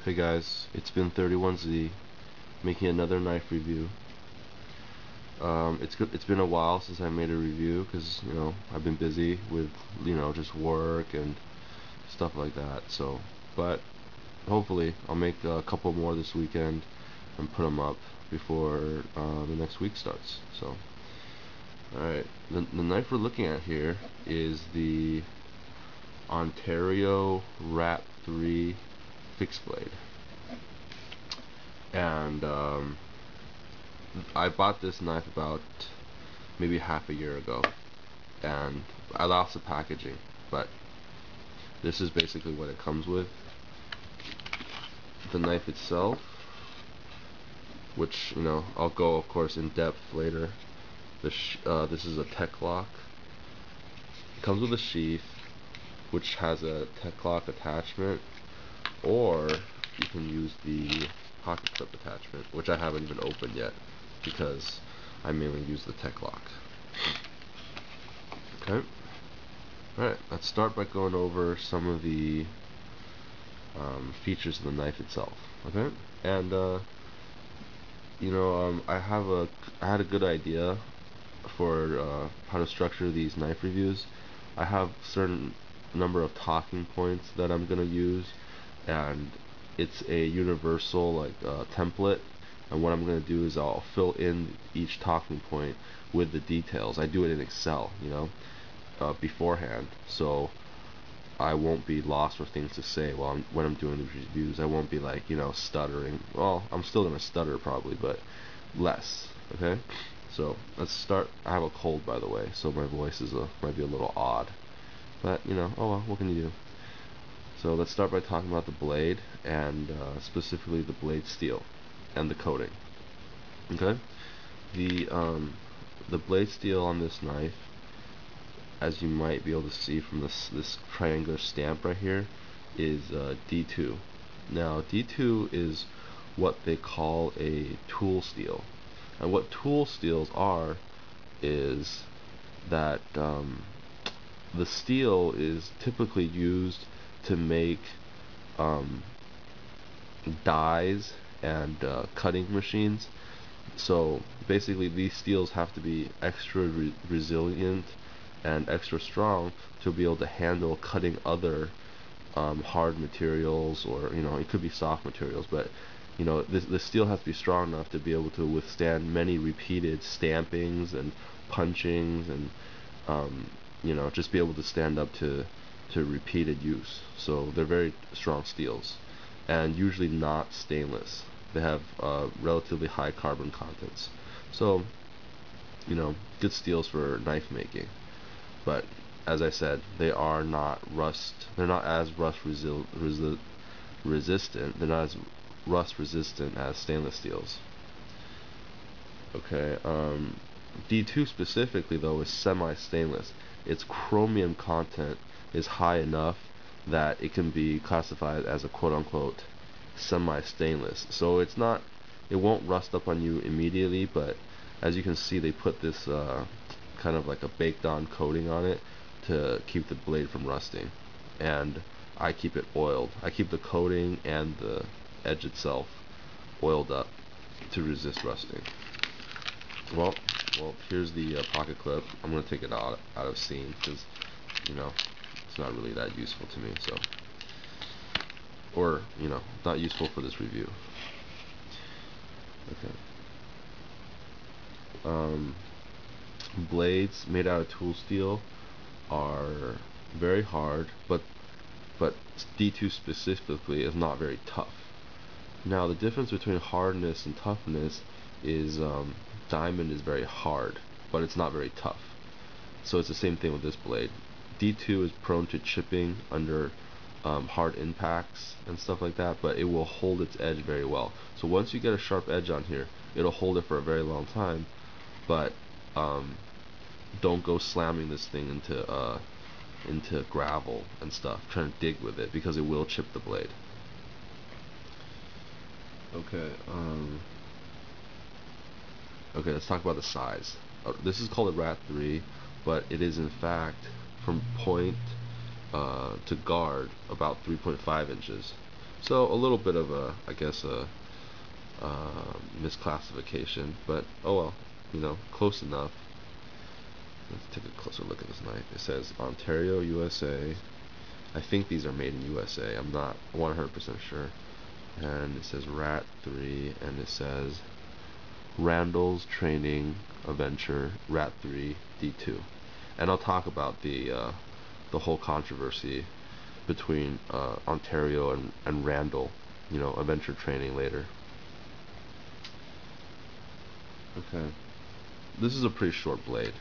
Hey guys, it's been 31Z making another knife review. It's been a while since I made a review because I've been busy with just work and stuff like that. So, but hopefully I'll make a couple more this weekend and put them up before the next week starts. So, all right, the knife we're looking at here is the Ontario Rat 3 fixed blade. And I bought this knife about maybe half a year ago, and I lost the packaging, but this is basically what it comes with. The knife itself, which I'll go of course in depth later. This is a tech lock. It comes with a sheath which has a tech lock attachment, or you can use the pocket clip attachment, which I haven't even opened yet because I mainly use the tech lock. Okay. Alright, let's start by going over some of the features of the knife itself. Okay, and I had a good idea for how to structure these knife reviews. I have certain number of talking points that I'm gonna use, and it's a universal template. And what I'm gonna do is I'll fill in each talking point with the details. I do it in Excel, beforehand, so I won't be lost for things to say when I'm doing these reviews. I won't be stuttering. Well, I'm still gonna stutter probably, but less. Okay, so let's start. I have a cold, by the way, so my voice might be a little odd, but oh well, what can you do? So let's start by talking about the blade, and specifically the blade steel and the coating. Okay, the blade steel on this knife, as you might be able to see from this triangular stamp right here, is D2. Now D2 is what they call a tool steel, and what tool steels are is that the steel is typically used to make dies and cutting machines. So basically these steels have to be extra resilient and extra strong to be able to handle cutting other hard materials, or it could be soft materials, but the steel has to be strong enough to be able to withstand many repeated stampings and punchings, and just be able to stand up to repeated use. So they're very strong steels, and usually not stainless. They have relatively high carbon contents. So good steels for knife making. But as I said, they are not rust. They're not as resistant. They're not as rust resistant as stainless steels. Okay. D2 specifically though is semi-stainless. Its chromium content is high enough that it can be classified as a quote-unquote semi-stainless. So it won't rust up on you immediately, but as you can see, they put this kind of like a baked-on coating on it to keep the blade from rusting. And I keep it oiled. I keep the coating and the edge itself oiled up to resist rusting. Well, here's the pocket clip. I'm gonna take it out of scene because it's not really that useful to me. So, or not useful for this review. Okay. Blades made out of tool steel are very hard, but D2 specifically is not very tough. Now the difference between hardness and toughness is diamond is very hard, but it's not very tough. So it's the same thing with this blade. D2 is prone to chipping under hard impacts and stuff like that, but it will hold its edge very well. So once you get a sharp edge on here, it'll hold it for a very long time, but don't go slamming this thing into gravel and stuff, trying to dig with it, because it will chip the blade. Okay, let's talk about the size. This is called a Rat 3, but it is in fact from point to guard about 3.5 inches. So a little bit of a, I guess, a misclassification, but oh well, close enough. Let's take a closer look at this knife. It says Ontario, USA. I think these are made in USA. I'm not 100% sure. And it says Rat 3, and it says Randall's Training Adventure Rat 3 D2. And I'll talk about the whole controversy between Ontario and Randall, Adventure Training later. Okay, this is a pretty short blade,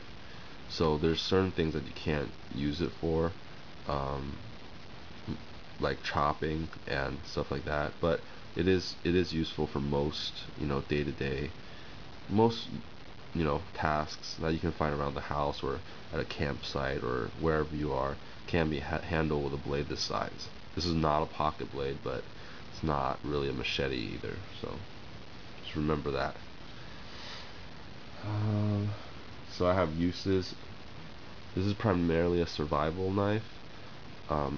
so there's certain things that you can't use it for, um, like chopping and stuff like that. But it is useful for most day to day, most tasks that you can find around the house or at a campsite or wherever you are can be handled with a blade this size. This is not a pocket blade, but it's not really a machete either, so just remember that. So I have uses. This is primarily a survival knife.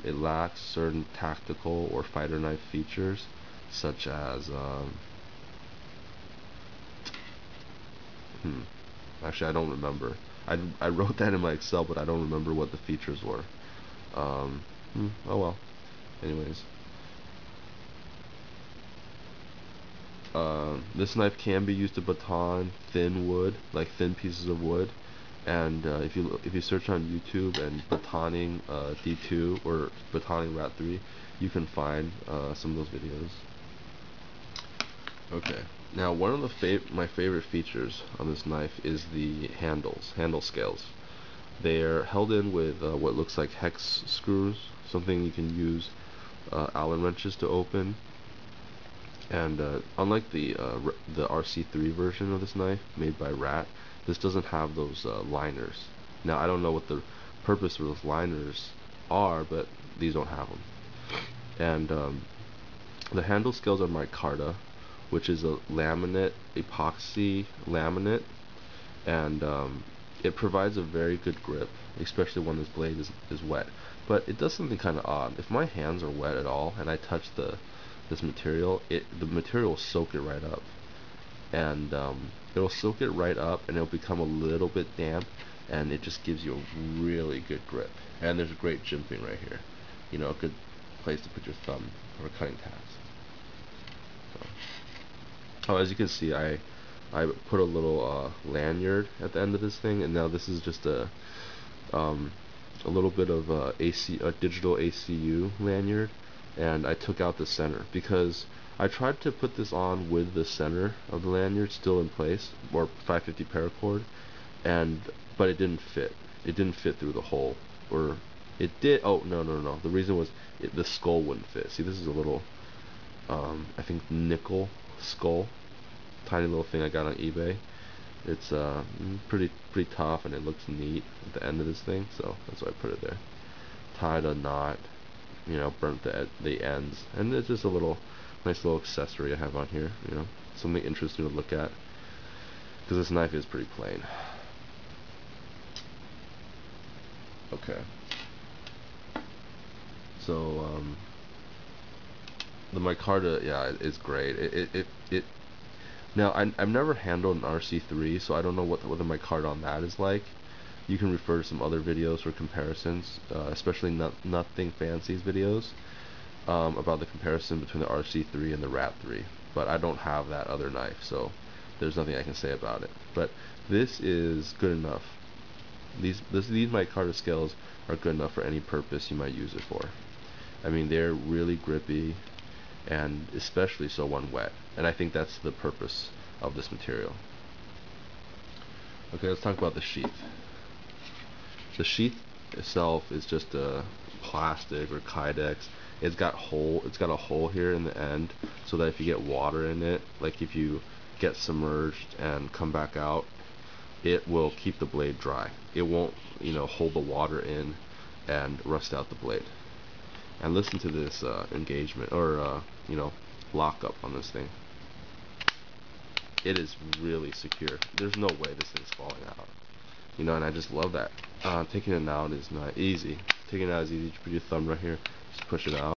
It lacks certain tactical or fighter knife features, such as actually I don't remember. I wrote that in my Excel, but I don't remember what the features were. Oh well. Anyways, this knife can be used to baton thin wood, like thin pieces of wood. And if you search on YouTube and batoning D2 or batoning Rat 3, you can find some of those videos. Okay, now one of my favorite features on this knife is the handle scales. They're held in with what looks like hex screws, something you can use Allen wrenches to open. And unlike the RC3 version of this knife made by Rat, this doesn't have those liners. Now I don't know what the purpose of those liners are, but these don't have them. And the handle scales are micarta, which is a laminate, epoxy laminate, and it provides a very good grip, especially when this blade is wet. But it does something kind of odd. If my hands are wet at all and I touch this material, the material will soak it right up, and it'll soak it right up, and it'll become a little bit damp, and it just gives you a really good grip. And there's a great jimping right here, a good place to put your thumb for a cutting task. So, as you can see, I put a little lanyard at the end of this thing, and now this is just a little bit of a digital ACU lanyard, and I took out the center because I tried to put this on with the center of the lanyard still in place, or 550 paracord, but it didn't fit. It didn't fit through the hole, or it did. Oh no. The reason was the skull wouldn't fit. See, this is a little, I think nickel skull, tiny little thing I got on eBay. It's pretty tough, and it looks neat at the end of this thing, so that's why I put it there. Tied a knot, burnt the ends, and it's just a nice little accessory I have on here. Something interesting to look at, because this knife is pretty plain. Okay. So the micarta, yeah, it's great. It Now, I've never handled an RC3, so I don't know what the micarta on that is like. You can refer to some other videos for comparisons, especially Nothing Fancy's videos, about the comparison between the RC3 and the Rat 3. But I don't have that other knife, so there's nothing I can say about it. But this is good enough. These micarta scales are good enough for any purpose you might use it for. I mean, they're really grippy, and especially so when wet. And I think that's the purpose of this material. Okay, let's talk about the sheath. The sheath itself is just a plastic or Kydex. It's got a hole here in the end, so that if you get water in it, like if you get submerged and come back out, it will keep the blade dry. It won't, hold the water in and rust out the blade. And listen to this engagement, or lockup on this thing. It is really secure. There's no way this thing's falling out. And I just love that. Taking it out is not easy. Taking it out is easy. You put your thumb right here, just push it out.